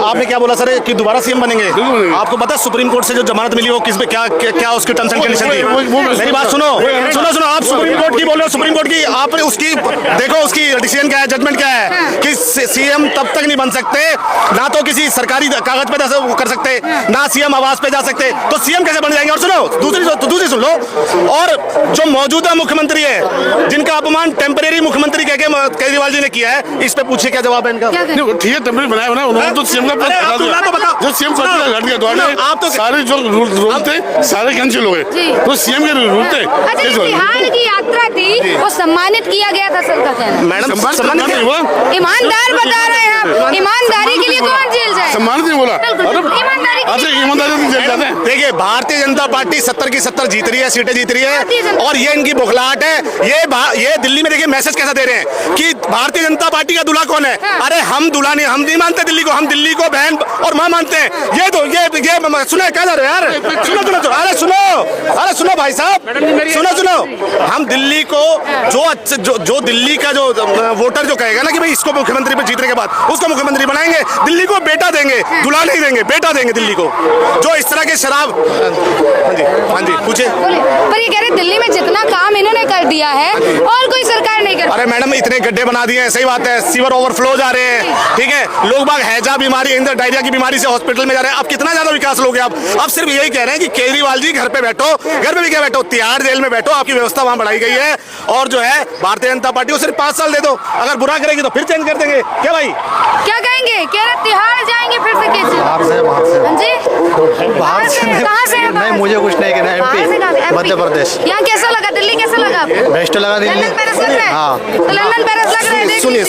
आपने क्या बोला सर कि दोबारा सीएम बनेंगे? आपको पता है सुप्रीम कोर्ट से जो जमानत मिली वो किस पे क्या उसकी टर्म्स एंड कंडीशन थी? मेरी बात सुनो सुनो आप सुप्रीम कोर्ट की बोल रहे हो, सुप्रीम कोर्ट की आपने उसकी देखो उसकी डिसीजन क्या है, जजमेंट क्या है कि सीएम तब तक नहीं बन सकते ना तो किसी सरकारी कागज पे वो कर सकते ना सीएम आवास पे जा सकते, तो सीएम कैसे बन जाएंगे? और सुनो दूसरी सुन लो, और जो मौजूदा मुख्यमंत्री है जिनका अपमान टेम्परेरी मुख्यमंत्री कह के केजरीवाल जी ने किया है, इस पे पूछिए क्या जवाब है इनका? बिहार की यात्रा थी वो सम्मानित किया गया था, सर का कहना। मैडम सम्मानित नहीं हुआ, ईमानदार बता रहे हैं आप, ईमानदारी के लिए कौन जेल जाए? सम्मानित नहीं बोला, ईमानदारी। देखिए भारतीय जनता पार्टी 70 की 70 जीत रही है, सीटें जीत रही है, और ये इनकी बुखलाहट है। ये दिल्ली में देखिए मैसेज कैसा दे रहे हैं कि भारतीय जनता पार्टी का दूल्हा कौन है? अरे हम दूल्हा नहीं, हम नहीं मानते दिल्ली को, हम दिल्ली को बहन और मां मानते हैं। ये सुनो क्या जा रहे हो यार, अरे सुनो भाई साहब, सुनो हम दिल्ली को जो दिल्ली का जो वोटर जो कहेगा ना कि भाई इसको मुख्यमंत्री पे जीतने के बाद उसको मुख्यमंत्री बनाएंगे, दिल्ली को बेटा देंगे, दूल्हा नहीं देंगे, बेटा देंगे दिल्ली को। जो इस तरह के शराब, हाँ जी पूछे। पर ये कह रहे दिल्ली में जितना काम इन्होंने कर दिया है और कोई सरकार नहीं कर। अरे मैडम इतने गड्ढे बना दिए हैं, सही बात है, सीवर ओवरफ्लो जा रहे हैं, ठीक है, लोग बाग हैजा बीमारी डायरिया की बीमारी से हॉस्पिटल में जा रहे हैं। अब कितना ज्यादा विकास लोगे आप? अब सिर्फ यही कह रहे हैं कि केजरीवाल जी घर पे बैठो, घर पे भी क्या बैठो, तिहाड़ जेल में बैठो, आपकी व्यवस्था वहां बढ़ाई गई है, और जो है भारतीय जनता पार्टी को सिर्फ 5 साल दे दो, अगर बुरा करेगी तो फिर चेंज कर देंगे। क्या भाई क्या कहेंगे? कह रहे तिहाड़ जाएंगे फिर से कैसे? बाहर से बाहर से कहाँ से नहीं, मुझे कुछ नहीं कहना है। मध्य प्रदेश। यहाँ कैसा लगा? दिल्ली कैसा लगा? बेस्ट लगा दिल्ली। लंदन पेरिस लग रहा है? हाँ। तो लंदन पेरिस लग रहा है। सुनिए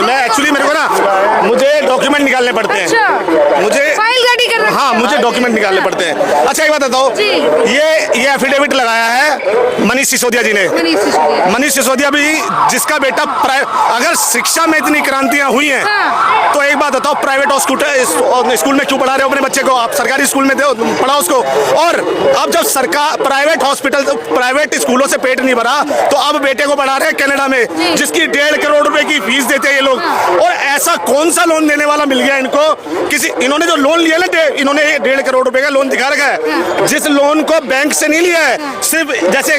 मैं एक्चुअली मेरे को ना मुझे डॉक्यूमेंट निकालने पड़ते हैं। अच्छा। मुझे फाइल रेडी कर रहे हैं? हाँ मुझे डॉक्यूमेंट निकालने पड़ते हैं। अच्छा एक बात बताओ, ये एफिडेविट लगाया है मनीष सिसोदिया जी ने। मनीष सिसोदिया भी जिसका बेटा अगर शिक्षा में इतनी क्रांतियां हुई हैं, हाँ। तो एक बात बताओ प्राइवेट स्कूल में क्यों पढ़ा रहे हो अपने बच्चे को? आप सरकारी स्कूल में दो, पढ़ाओ उसको। और अब जब सरकार प्राइवेट स्कूलों से पेट नहीं भरा तो अब बेटे को पढ़ा रहे हैं कनाडा में, जिसकी 1.5 करोड़ रुपए की फीस देते हैं ये लोग। और ऐसा कौन सा लोन देने वाला मिल गया इनको? इन्होंने जो लोन लिया ना, इन्होंने 1.5 करोड़ रुपए का लोन दिखा रखा है, जिस लोन को बैंक से नहीं लिया है, सिर्फ जैसे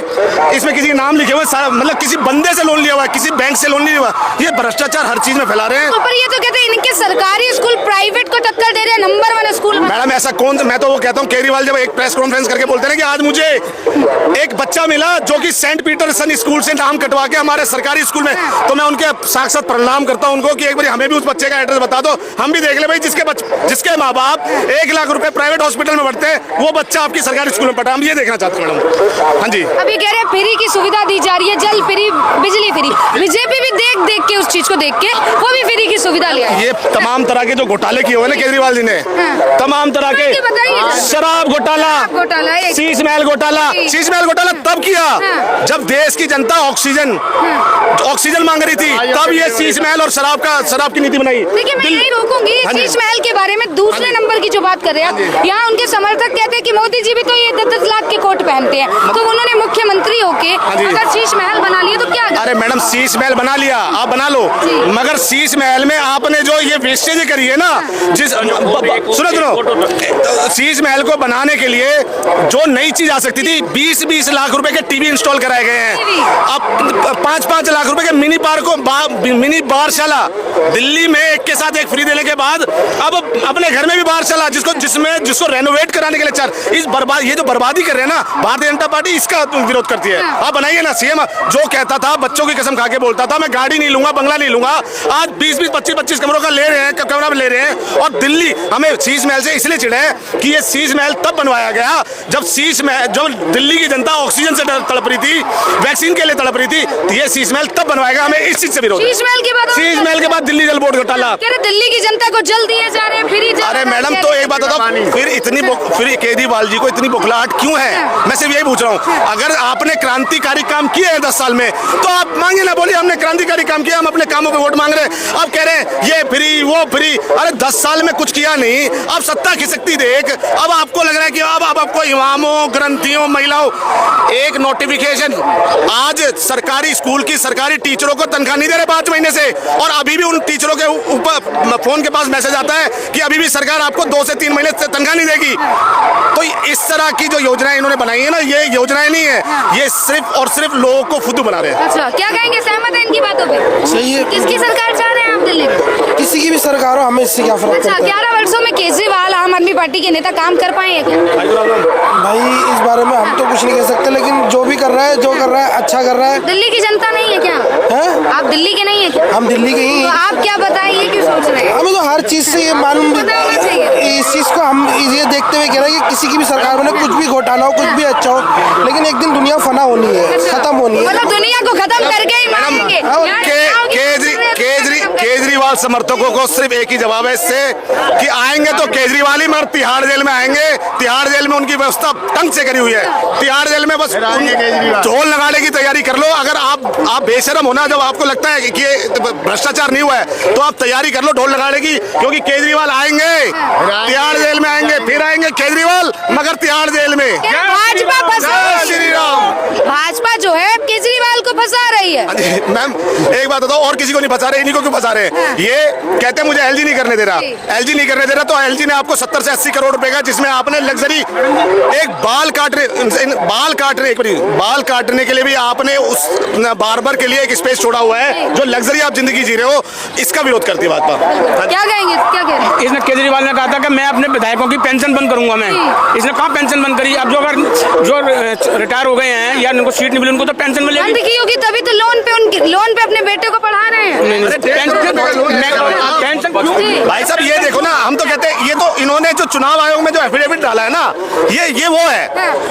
इसमें किसी नाम लिखे हुए, मतलब किसी बंदे से लोन लिया हुआ है, किसी बैंक से लोन नहीं लिया हुआ। ये भ्रष्टाचार हर चीज में फैला रहे हैं। पर ये तो कहते हैं इनके सरकारी स्कूल प्राइवेट को टक्कर दे रहे हैं, नंबर 1 स्कूल। मैडम ऐसा कौन, मैं तो वो कहता हूँ केजरीवाल जब एक प्रेस कॉन्फ्रेंस करके बोलते हैं कि आज मुझे एक बच्चा मिला जो कि सेंट पीटरसन स्कूल से नाम कटवा के हमारे सरकारी स्कूल में, तो मैं उनके साक्षात प्रणाम करता हूँ उनको कि एक बार हमें भी उस बच्चे का एड्रेस बता दो, हम भी देख ले भाई जिसके माँ बाप 1 लाख रुपए प्राइवेट हॉस्पिटल में बढ़ते हैं, वो बच्चा आपकी सरकारी स्कूल में पढ़ा। हम ये देखना चाहते हैं मैडम। हाँ जी, अभी कह रहे फ्री की सुविधा दी जा रही है, जल फ्री, बिजली फ्री। बीजेपी भी देख के उस चीज को देख के वो भी फ्री की सुविधा ले आई। ये तमाम तरह के जो घोटाले किए हुए ना केजरीवाल जी ने, तमाम तरह के शराब घोटाला, शीश महल घोटाला तब किया जब देश की जनता ऑक्सीजन मांग रही थी, तब ये शीश महल और शराब की नीति बनाई। देखिए मैं यही रोकूंगी शीश महल के बारे में। दूसरे नंबर की जो बात कर रहे हैं, यहाँ उनके समर्थक कहते हैं कि मोदी जी भी तो ये 10-10 लाख के कोट पहनते हैं, तो उन्होंने मुख्यमंत्री होके अगर शीश महल बना लिया तो क्या? अरे मैडम शीश महल बना लिया, आप बना लो, मगर शीश महल में आपने जो ये वेस्टेज करी है ना, सुनो शीश महल को बनाने के लिए जो नई चीज आ सकती थी, 20-20 लाख रुपए के टीवी इंस्टॉल कराए गए हैं। अब 5-5 लाख रुपए के मिनी बारशाला दिल्ली में एक के साथ एक फ्री देने के बाद अब अपने घर में भी बारशाला, जिसको रेनोवेट कराने के लिए ये जो बर्बादी कर रहे हैं ना भारतीय जनता पार्टी, इसका विरोध करती है। आप बनाइए ना। सीएम जो कहता था, बच्चों की कसम खा के बोलता था, मैं गाड़ी नहीं लूंगा, बंगला नहीं लूंगा, आज 20-20, 25-25 कमरों का ले रहे हैं, कमरा ले रहे हैं। और दिल्ली हमें शीश महल से इसलिए चिढ़े कि ये शीश महल तब बनवाया गया जब दिल्ली की जनता ऑक्सीजन से तड़प रही थी, वैक्सीन के लिए तड़प रही थी, तो ये शीश महल तब बनवाएगा। हमें इस चीज से विरोध। शीश महल के बाद दिल्ली जल बोर्ड घोटाला, दिल्ली की जनता को जल दिए जा रहे हैं फ्री। अरे मैडम मैम तो एक बात बताओ, फिर केजरीवाल जी को इतनी बुखलाहट क्यों है? मैं सिर्फ यही पूछ रहा हूँ, अगर आपने क्रांतिकारी काम किए हैं 10 साल में तो आप मांगे ना, बोलिए हमने क्रांतिकारी काम किया, हम अपने कामों पे वोट मांग रहे हैं। अब कह रहे हैं ये फ्री वो फ्री, अरे 10 साल में कुछ किया नहीं, अब सत्ता खिसकती देख अब आपको लग रहा है कि अब आपको इमामों, ग्रंथियों, महिलाओं, एक नोटिफिकेशन आज सरकारी स्कूल की सरकारी टीचरों को तनख्वाह नहीं दे रहे 5 महीने से, और अभी भी उन टीचरों के ऊपर फोन के पास मैसेज आता है कि अभी भी सरकार आपको 2 से 3 महीने तनख्वाह नहीं देगी। तो इस तरह की जो योजनाएं इन्होंने बनाई है ना, ये योजनाएं नहीं है, ये सिर्फ और सिर्फ लोगों को फुद्दू बना रहे हैं। अच्छा, क्या कहेंगे, सहमत है इनकी बातों पे? सही है, किसकी सरकार चाह रहे हैं आप दिल्ली में? किसी की भी सरकार हो, हमें इससे क्या फर्क अच्छा, पड़ता है? 11 वर्षों में केजरीवाल आम आदमी पार्टी के नेता काम कर पाए हैं क्या? भाई इस बारे में हम तो कुछ नहीं कह सकते, लेकिन जो भी कर रहा है, जो कर रहा है अच्छा कर रहा है। दिल्ली की जनता नहीं है क्या? हैं? आप दिल्ली के नहीं है क्या? हम दिल्ली के ही तो हैं। आप क्या बताएं, ये क्यों सोच रहे हैं? हमें तो हर चीज से ये मालूम, पता होना चाहिए। इस चीज को हम ये देखते हुए कह रहे हैं कि किसी की भी सरकार बने, कुछ भी घोटाला हो, कुछ भी अच्छा हो, लेकिन एक दिन दुनिया फना होनी है, खत्म होनी है। मतलब दुनिया को खत्म करके ही मारेंगे। केजरीवाल समर्थकों को सिर्फ एक ही जवाब है इससे कि आएंगे तो केजरीवाल ही मगर तिहाड़ जेल में आएंगे। तिहाड़ जेल में उनकी व्यवस्था तंग से करी हुई है। तिहाड़ जेल में बस ढोल लगाने की तैयारी कर लो। अगर आप बेशरम होना, जब आपको लगता है कि ये भ्रष्टाचार नहीं हुआ है तो आप तैयारी कर लो ढोल लगाने की, क्योंकि केजरीवाल आएंगे, तिहाड़ जेल में आएंगे, फिर आएंगे केजरीवाल मगर तिहाड़ जेल में। भाजपा फंसा, श्री राम। भाजपा जो है केजरीवाल को फंसा रही है। मैम एक बात बताओ, और किसी को नहीं फंसा रहे, इन्हीं को क्यों फंसा रहे हैं? ये कहते हैं मुझे एलजी नहीं करने दे रहा, एलजी नहीं करने दे रहा, तो एलजी ने आपको 70 से 80 करोड़ रुपए का, जिसमें आपने लग्जरी एक बाल काटने के लिए भी आपने उस बार्बर के लिए एक स्पेस छोड़ा हुआ है, जो लग्जरी आप जिंदगी जी रहे हो, इसका विरोध करती है भाजपा। क्या कहेंगे, क्या कह रहे हैं? इसने केजरीवाल ने कहा था कि मैं अपने विधायकों की पेंशन बंद करूंगा मैं। इसने कहाँ पेंशन बंद करी? अब जो रिटायर हो गए हैं या उनको सीट नहीं मिली, उनको तो पेंशन मिलेगी। बंद की होगी तभी तो लोन पे अपने बेटे को पढ़ा रहे हैं। पेंशन क्यों? भाई साहब ये देखो ना, हम तो कहते हैं, ये तो इन्होंने जो चुनाव आयोग में जो एफिडेविट डाला है ना, ये वो है।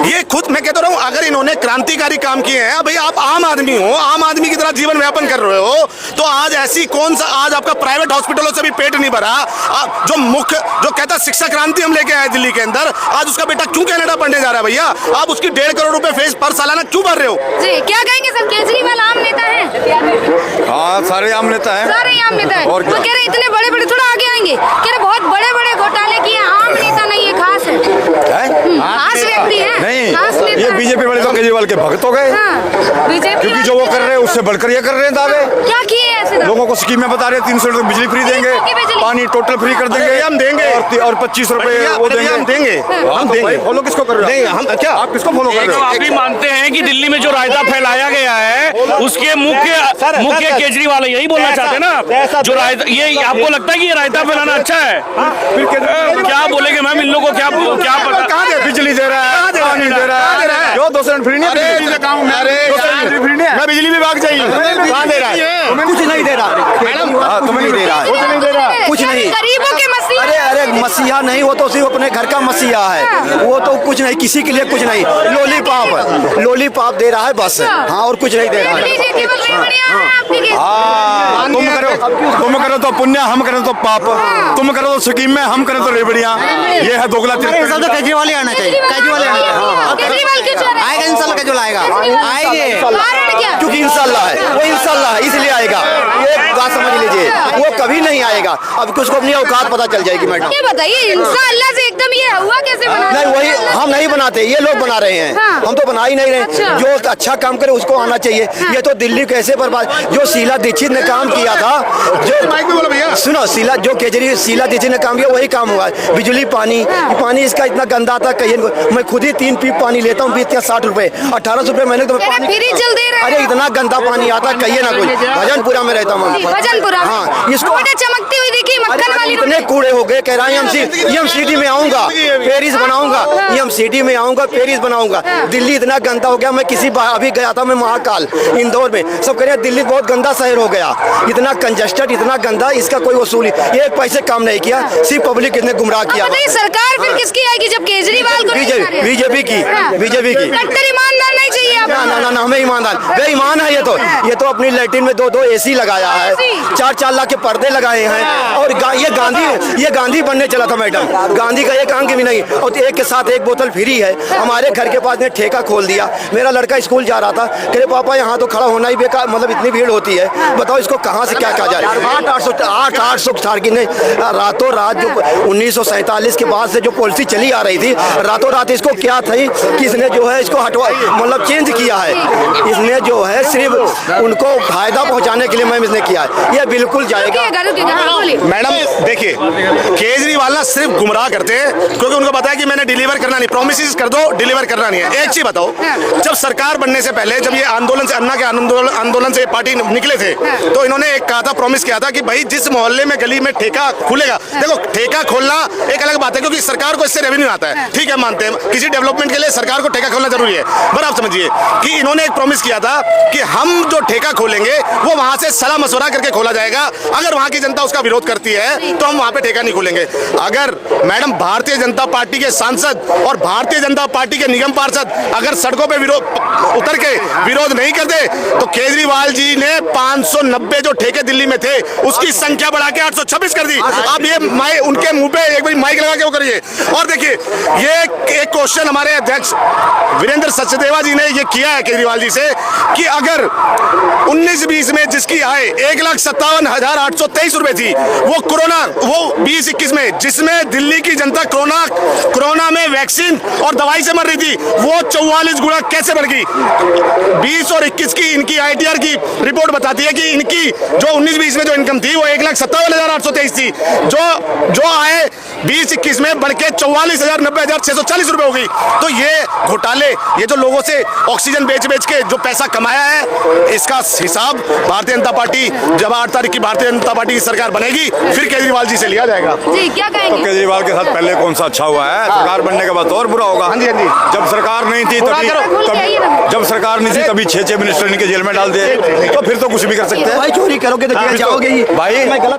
ये खुद मैं कहता रहा हूँ, अगर इन्होंने क्रांतिकारी काम किए हैं, भाई आप आम आदमी हो, आम आदमी की तरह जीवन यापन कर रहे हो, तो आज ऐसी कौन सा, आज आपका प्राइवेट हॉस्पिटलों से भी पेट नहीं भरा। जो कहता शिक्षा क्रांति हम लेके आए दिल्ली के अंदर, आज उसका बेटा क्यों कनाडा पढ़ने जा रहा है? भैया आप उसकी 1.5 करोड़ रुपए फीस पर सालाना क्यों भर रहे हो? जी, क्या कहेंगे सर, केजरीवाल आम नेता है? हाँ, सारे आम नेता है। सारे आम नेता है। और वो कह रहे इतने बड़े बड़े, थोड़ा आगे आएंगे, कह रहे बहुत बड़े बड़े घोटाले किए, आम नेता नहीं है, खास है, खास व्यक्ति है, नहीं, खास नेता ये है। बीजेपी वाले तो केजरीवाल के भक्त हो गए, बीजेपी क्योंकि जो वो कर रहे हैं उससे बढ़कर ये कर रहे हैं दावे। क्या किए ऐसे दावे? लोगों को स्कीमें बता रहे हैं, 300 रुपए बिजली फ्री देंगे, पानी टोटल फ्री कर देंगे, हम देंगे, और 25 रुपए वो देंगे। हम देंगे, हम देंगे। फॉलो किसको कर रहे हो? हम क्या, आप किसको फॉलो कर रहे हो? आप भी मानते हैं कि दिल्ली में जो रायता फैलाया गया है उसके मुख्य केजरीवाल यही बोलना चाहते हैं ना? जो रायता, ये आपको लगता है कि ये रायता फैलाना अच्छा है? फिर क्या बोलेंगे मैम, इन लोगों को क्या पता? कहाँ दे? बिजली दे रहा है, पानी दे रहा है, जो 200 यूनिट फ्री नहीं है। मैं बिजली विभाग चाहिए, कहाँ दे रहा है? कुछ नहीं दे रहा मैडम, तुम्हें नहीं दे रहा है, कुछ नहीं। गरीबों के मसीहा। अरे मसीहा नहीं, वो तो सिर्फ अपने घर का मसीहा है, वो तो कुछ नहीं, किसी के लिए कुछ नहीं। लॉलीपॉप दे रहा है बस, हाँ, और कुछ नहीं दे रहा है। तुम करो तो पुण्य, हम करो तो पाप, तुम करो तो स्कीम में, हम करो तो रेबड़ियाँ। ये है दोगला सब तो केजरीवाल ही आना चाहिए, केजरीवाल ही आना चाहिए। केजरीवाल क्यों चाह रहे हैं? आएगा इंशाल्लाह, केजरीवाल आएगा, आएंगे, कारण क्या? क्योंकि इंशाल्लाह है, वो इंशाल्लाह है, इसलिए आएगा। ये बात समझ लीजिए, वो कभी नहीं आएगा। अब उसको अपनी औकात पता चल जाएगी मैडम। ये बताइए, इंशाअल्लाह से एकदम ये हुआ कैसे बना? नहीं, वही हम नहीं बनाते, ये लोग बना रहे हैं, हाँ। हम तो बना ही नहीं रहे। अच्छा। जो अच्छा काम करे उसको आना चाहिए। ये तो दिल्ली कैसे बर्बाद, जो शीला दीक्षित ने काम किया था, जो सुनो, शीला दीक्षित ने काम किया वही काम हुआ है। बिजली पानी इसका इतना गंदा था, कहीं मैं खुद ही 3 पीप पानी लेता हूँ, 60 रुपए, 1800 रुपए मैंने तो पानी फ्री चल दे रहे हैं। अरे इतना गंदा पानी आता, कहिए ना कुछ। भजनपुरा में रहता हूँ, भजनपुरा। हाँ, इसको चमकती हुई देखी मक्खन वाली इतने कूड़े हो गए, कह रहा है हम सिटी में आऊंगा, पेरिस बनाऊंगा, हम सिटी में आऊंगा, पेरिस बनाऊंगा। दिल्ली इतना गंदा हो गया, मैं अभी गया था मैं महाकाल इंदौर में, सब कह रहे हैं दिल्ली बहुत गंदा शहर हो गया, इतना कंजस्टेड, इतना गंदा, इसका कोई वसूली, ये पैसे काम नहीं किया, सिर्फ पब्लिक कितने गुमराह किया। सरकार फिर किसकी आएगी जब केजरीवाल को? बीजेपी की। कट्टर ईमानदार नहीं चाहिए आप? ना हमें ईमानदार बेईमान है ये तो अपनी लैट्रिन में 2 एसी लगाया है, 4 लाख के पर्दे लगाए हैं, और ये गांधी बनने चला था मैडम। गांधी का एक अंक भी नहीं, और एक के साथ एक बोतल फ्री है। हमारे घर के पास ने ठेका खोल दिया। मेरा लड़का स्कूल जा रहा था, कह रहे पापा यहाँ तो खड़ा होना ही बेकार, मतलब इतनी भीड़ होती है, बताओ इसको कहाँ से क्या कहा जाए। 800 टारगेट ने रातों रात जो 1947 के बाद से जो पॉलिसी चली आ रही थी, रातों रात इसको क्या थी कि इसने जो है इसको हटवा, मतलब चेंज किया है। इसने जो है सिर्फ उनको फायदा पहुंचाने के लिए मैम इसने किया है। ये बिल्कुल जाएगा। मैडम देखिए, केजरीवाल ना सिर्फ गुमराह करते हैं, क्योंकि उनको पता है कि मैंने डिलीवर करना नहीं, प्रोमिस कर दो, डिलीवर करना नहीं है। एक चीज बताओ, जब सरकार बनने से पहले, जब ये आंदोलन से, अन्ना के आंदोलन से पार्टी निकले थे, तो इन्होंने एक कहा था, प्रॉमिस किया था कि भाई जिस मोहल्ले में गली में ठेका खुलेगा, देखो ठेका खोलना एक अलग बात है, क्योंकि सरकार को इससे रेवेन्यू आता है, ठीक है, मानते हैं, किसी डेवलपमेंट के लिए सरकार को ठेका खोलना जरूरी है। पर आप समझिए कि इन्होंने एक प्रॉमिस किया था कि हम जो ठेका खोलेंगे वो वहां से सलाह मशवरा करके खोला जाएगा, अगर वहां की जनता उसका विरोध करती है तो हम वहां पे ठेका नहीं खोलेंगे। अगर मैडम भारतीय जनता पार्टी के सांसद और भारतीय जनता पार्टी के निगम पार्षद अगर सड़कों पे उतर के विरोध नहीं करते, तो केजरीवाल जी ने 590 जो ठेके दिल्ली में थे उसकी संख्या बढ़ा के 826 कर दी। आप ये उनके मुंह पे एक बार माइक लगा के वो करिए। और देखिए, ये एक क्वेश्चन हमारे अध्यक्ष वीरेंद्र सचदेवा जी ने ये किया है केजरीवाल जी से कि अगर 19-20 में जिसकी आय 1,57,823 रुपए थी, वो 20-21 में जिसमें दिल्ली की जनता कोरोना में वैक्सीन और दवाई से मर रही थी, वो 44 गुना कैसे बढ़ गई। 20 और 21 की इनकी ITR की रिपोर्ट बताती है कि इनकी जो 19-20 में जो इनकम थी वो 1,57,823 थी, जो आय 20-21 में बढ़ के 44,90,640 रुपए हो गई। तो ये घोटाले, ये जो लोगों से ऑक्सीजन बेच के जो पैसा कमाया है, इसका हिसाब भारतीय जनता पार्टी, जब 8 तारीख की भारतीय जनता पार्टी की सरकार बनेगी, फिर केजरीवाल जी से लिया जाएगा। जी, क्या कहेंगे? तो केजरीवाल के साथ पहले कौन सा अच्छा हुआ है, सरकार बनने के बाद और बुरा होगा। हाँ जी। जब सरकार नहीं थी जब सरकार नहीं थी तभी 6 मिनिस्टर इनके जेल में डाल दिए, तो फिर तो कुछ भी कर सकते हैं। भाई चोरी करोगे तो जेल जाओगे ही। भाई